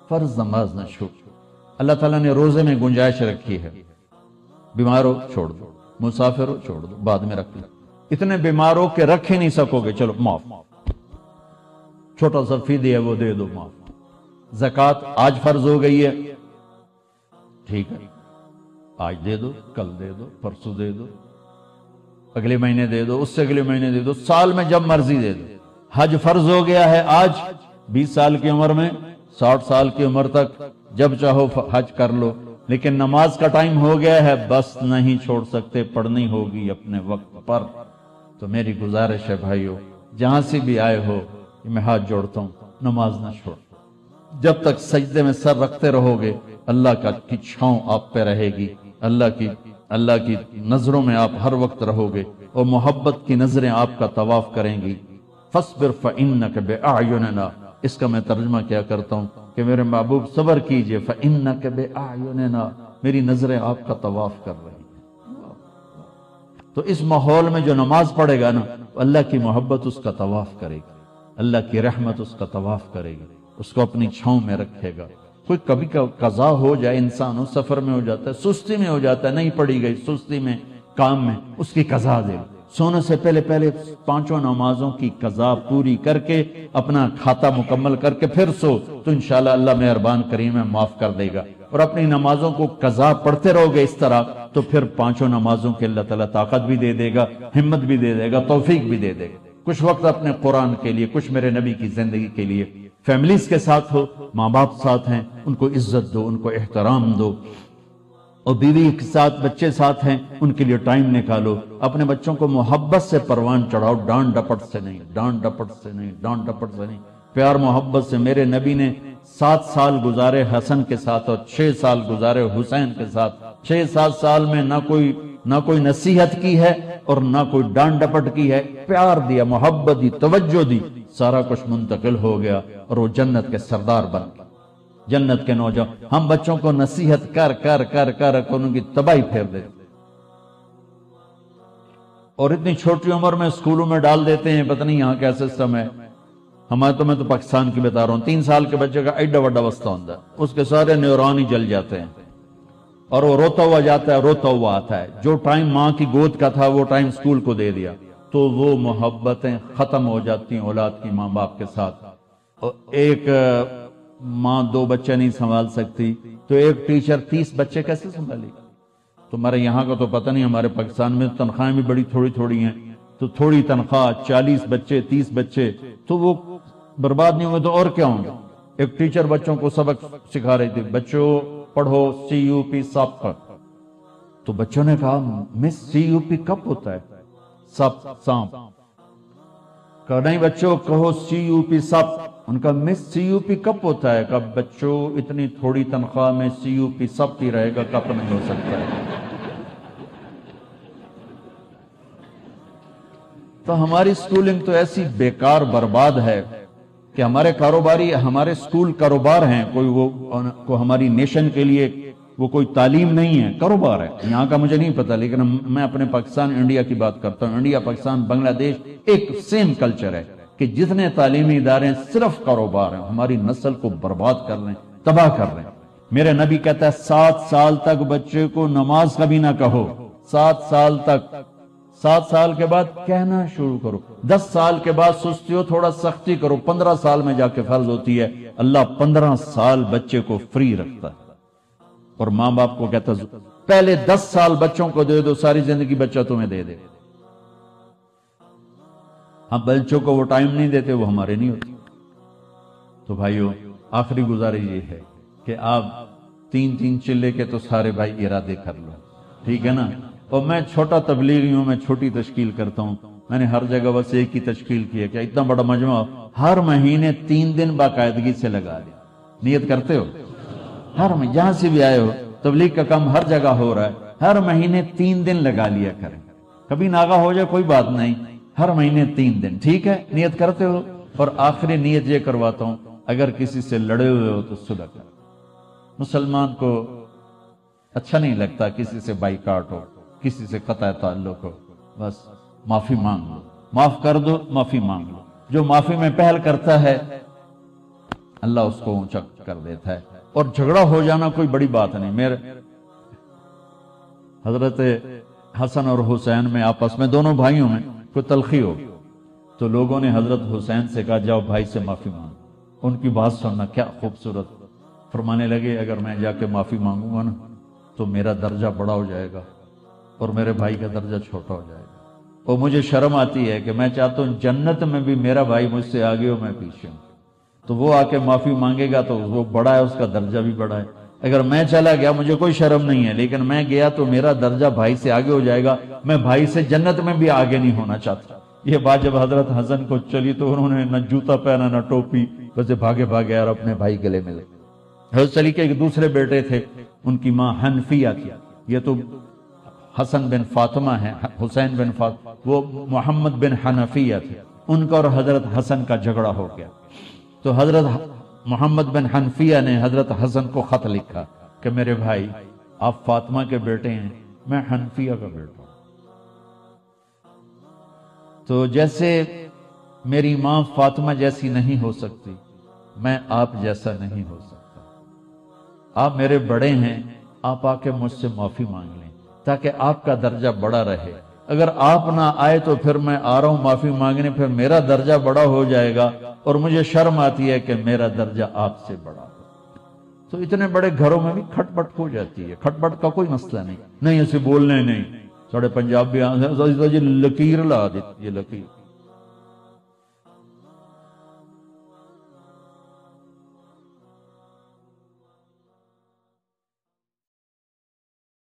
فرض نماز نہ چھوڑ. اللہ تعالیٰ نے روزے میں گنجائش رکھی ہے. بیمار ہو چھوڑ دو، مسافر ہو چھوڑ دو، بعد میں رکھ لو. اتنے بیمار ہو کہ رکھ ہی نہیں سکو گے، چلو معاف. چھوٹا سا فدیہ وہ دے دو، معاف. زکوٰۃ آج فرض ہو گئی ہے، ٹھیک ہے، آج دے دو، کل دے دو، پرسوں دے دو، اگلے مہینے دے دو، اس سے اگلے مہینے دے دو، سال میں جب مرضی دے دو. حج فرض ہو گیا ہے آج، 20 سال کی عمر میں 60 سال کی عمر تک جب چاہو حج کر لو. لیکن نماز کا ٹائم ہو گیا ہے، بس نہیں چھوڑ سکتے، پڑھنی ہوگی اپنے وقت پر. تو میری گزارش ہے بھائیو، جہاں سے بھی آئے ہو، میں ہاتھ جوڑتا ہوں، نماز نہ چھوڑ. جب تک سجدے میں سر رکھتے رہو گے، اللہ کی چھاؤں آپ پہ رہے گی، اللہ کی نظروں میں آپ ہر وقت رہو گے، اور محبت کی نظریں آپ کا طواف کریں گی. فاصبر فإنک بأعیننا، اس کا میں ترجمہ کیا کرتا ہوں کہ میرے محبوب صبر کیجئے، فإنک بأعیننا، میری نظریں آپ کا طواف کر رہی ہیں. تو اس ماحول میں جو نماز پڑھے گا نا، اللہ کی محبت اس کا طواف کرے گی، اللہ کی رحمت اس کا طواف کرے گی، اس کو اپنی چھاؤں میں رکھے گا. کوئی کبھی قضا ہو جائے، انسان ہو سفر میں ہو جاتا ہے، سستی میں ہو جاتا ہے، نہیں پڑھی گئی، سستی میں، کام میں، اس کی قضا دے. سونے سے پہلے 5 نمازوں کی قضا پوری کر کے اپنا کھاتا مکمل کر کے پھر سو، تو انشاءاللہ اللہ مہربان کریم ہے، معاف کر دے گا. اور اپنی نمازوں کو قضا پڑھتے رہو گے اس طرح، تو پھر 5 نمازوں کے اللہ تعالیٰ طاقت بھی دے دے گا، ہمت بھی دے دے گا، توفیق بھی دے دے گا. کچھ وقت اپنے قرآن کے لیے، کچھ میرے نبی کی زندگی کے لیے. فیملیز کے ساتھ ہو، ماں باپ ساتھ ہیں، ان کو عزت دو، ان کو احترام دو. اور بیوی کے ساتھ، بچے ساتھ ہیں، ان کے لیے ٹائم نکالو. اپنے بچوں کو محبت سے پروان چڑھاؤ، ڈانٹ ڈپٹ سے نہیں، ڈانٹ ڈپٹ سے نہیں، ڈانٹ ڈپٹ سے نہیں، پیار محبت سے. میرے نبی نے 7 سال گزارے حسن کے ساتھ اور 6 سال گزارے حسین کے ساتھ. 6-7 سال میں نہ کوئی نصیحت کی ہے اور نہ کوئی ڈانٹ ڈپٹ کی ہے، پیار دیا، محبت دی، توجہ دی، سارا کچھ منتقل ہو گیا اور وہ جنت کے سردار بن گئے، جنت کے نوجوان. ہم بچوں کو نصیحت کر ان کی تباہی پھیر دیتے، اور اتنی چھوٹی عمر میں اسکولوں میں ڈال دیتے ہیں. پتہ نہیں یہاں کیا سسٹم ہے. میں تو پاکستان کی بتا رہا ہوں. 3 سال کے بچے کا ایڈا وڈا وسطہ ہوتا ہے، اس کے سارے نیورون ہی جل جاتے ہیں، اور وہ روتا ہوا جاتا ہے، روتا ہوا آتا ہے. جو ٹائم ماں کی گود کا تھا وہ ٹائم اسکول کو دے دیا، تو وہ محبتیں ختم ہو جاتی ہیں اولاد کی ماں باپ کے ساتھ. اور ایک ماں 2 بچے نہیں سنبھال سکتی، تو ایک ٹیچر 30 بچے کیسے سنبھالے گی؟ تمہارے یہاں کا تو پتہ نہیں، ہمارے پاکستان میں تنخواہیں بھی بڑی تھوڑی ہیں، تو تھوڑی تنخواہ، 40 بچے، 30 بچے، تو وہ برباد نہیں ہوئے تو اور کیا ہوں گے؟ ایک ٹیچر بچوں کو سبق سکھا رہی تھی، بچوں پڑھو CUP سپ. تو بچوں نے کہا مس CUP کب ہوتا ہے؟ سپ، سانپ. کہا نہیں بچوں کہو CUP سپ. ان کا مس CUP کب ہوتا ہے؟ کہا بچوں اتنی تھوڑی تنخواہ میں CUP سپ ہی رہے گا، کب نہیں ہو سکتا ہے. تو ہماری سکولنگ تو ایسی بیکار برباد ہے کہ ہمارے کاروباری، ہمارے سکول کاروبار ہیں. کوئی ہماری نیشن کے لیے وہ کوئی تعلیم نہیں ہے، کاروبار ہے. یہاں کا مجھے نہیں پتا، لیکن میں اپنے پاکستان انڈیا کی بات کرتا ہوں. انڈیا، پاکستان، بنگلہ دیش ایک سیم کلچر ہے کہ جتنے تعلیمی ادارے صرف کاروبار ہیں، ہماری نسل کو برباد کر رہے ہیں، تباہ کر رہے ہیں. میرے نبی کہتا ہے 7 سال تک بچے کو نماز کبھی نہ کہو. 7 سال تک. 7 سال کے بعد کہنا شروع کرو. 10 سال کے بعد سستی ہو، تھوڑا سختی کرو. 15 سال میں جا کے فرض ہوتی ہے. اللہ 15 سال بچے کو فری رکھتا ہے، اور ماں باپ کو کہتا ہے پہلے 10 سال بچوں کو دے دو، ساری زندگی بچہ تمہیں دے دے. ہم بچوں کو وہ ٹائم نہیں دیتے، وہ ہمارے نہیں ہوتے. تو بھائیو، آخری گزارش یہ ہے کہ آپ 3 چلے کے تو سارے بھائی ارادے کر لو، ٹھیک ہے نا. اور میں چھوٹا تبلیغی ہوں، میں چھوٹی تشکیل کرتا ہوں. میں نے ہر جگہ بس ایک ہی تشکیل کی ہے کہ اتنا بڑا مجمع ہر مہینے 3 دن باقاعدگی سے لگا دیں. نیت کرتے ہو؟ ہر مہینے جہاں سے بھی آئے ہو، تبلیغ کا کام ہر جگہ ہو رہا ہے، ہر مہینے 3 دن لگا لیا کریں. کبھی ناغہ ہو جائے کوئی بات نہیں، ہر مہینے 3 دن، ٹھیک ہے؟ نیت کرتے ہو؟ اور آخری نیت یہ کرواتا ہوں، اگر کسی سے لڑے ہوئے ہو تو صلح کرو. مسلمان کو اچھا نہیں لگتا کسی سے بائیکاٹ ہو، کسی سے قطع تعلق ہو. بس معافی مانگ لو، معاف کر دو، معافی مانگ لو. جو معافی میں پہل کرتا ہے اللہ اس کو اونچا کر دیتا ہے. اور جھگڑا ہو جانا کوئی بڑی بات نہیں. میرے حضرت حسن اور حسین میں آپس میں دونوں بھائیوں میں کوئی تلخی ہو تو لوگوں نے حضرت حسین سے کہا جاؤ بھائی سے معافی مانگو. ان کی بات سننا کیا خوبصورت. فرمانے لگے اگر میں جا کے معافی مانگوں گا نا تو میرا درجہ بڑا ہو جائے گا اور میرے بھائی کا درجہ چھوٹا ہو جائے گا. اور مجھے شرم آتی ہے کہ میں چاہتا ہوں جنت میں بھی میرا بھائی مجھ سے آگے ہو میں پیچھے ہوں. تو وہ آ کے معافی مانگے گا تو وہ بڑا ہے, اس کا درجہ بھی بڑا ہے. اگر میں چلا گیا مجھے کوئی شرم نہیں ہے, لیکن میں گیا تو میرا درجہ بھائی سے آگے ہو جائے گا. میں بھائی سے جنت میں بھی آگے نہیں ہونا چاہتا. یہ بات جب حضرت حسن کو چلی تو انہوں نے نہ جوتا پہنا نہ ٹوپی, بس بھاگے بھاگے اور اپنے بھائی گلے ملے. حضرت علی کے ایک دوسرے بیٹے تھے, ان کی ماں حنفیہ تھی. یہ تو حسن بن فاطمہ ہے, حسین بن فاطمہ, وہ محمد بن حنفیہ تھے. ان کا اور حضرت حسن کا جھگڑا ہو گیا. تو حضرت محمد بن حنفیہ نے حضرت حسن کو خط لکھا کہ میرے بھائی آپ فاطمہ کے بیٹے ہیں, میں حنفیہ کا بیٹا ہوں. تو جیسے میری ماں فاطمہ جیسی نہیں ہو سکتی, میں آپ جیسا نہیں ہو سکتا. آپ میرے بڑے ہیں, آپ آ کے مجھ سے معافی مانگ لیں تاکہ آپ کا درجہ بڑا رہے. اگر آپ نہ آئے تو پھر میں آ رہا ہوں معافی مانگنے, پھر میرا درجہ بڑا ہو جائے گا اور مجھے شرم آتی ہے کہ میرا درجہ آپ سے بڑا ہو. تو اتنے بڑے گھروں میں بھی کھٹ پٹ ہو جاتی ہے. کھٹ پٹ کا کوئی مسئلہ نہیں, نہیں اسے بولنے نہیں. ساڑھے پنجاب بھی لکیر لا دیتی, یہ لکیر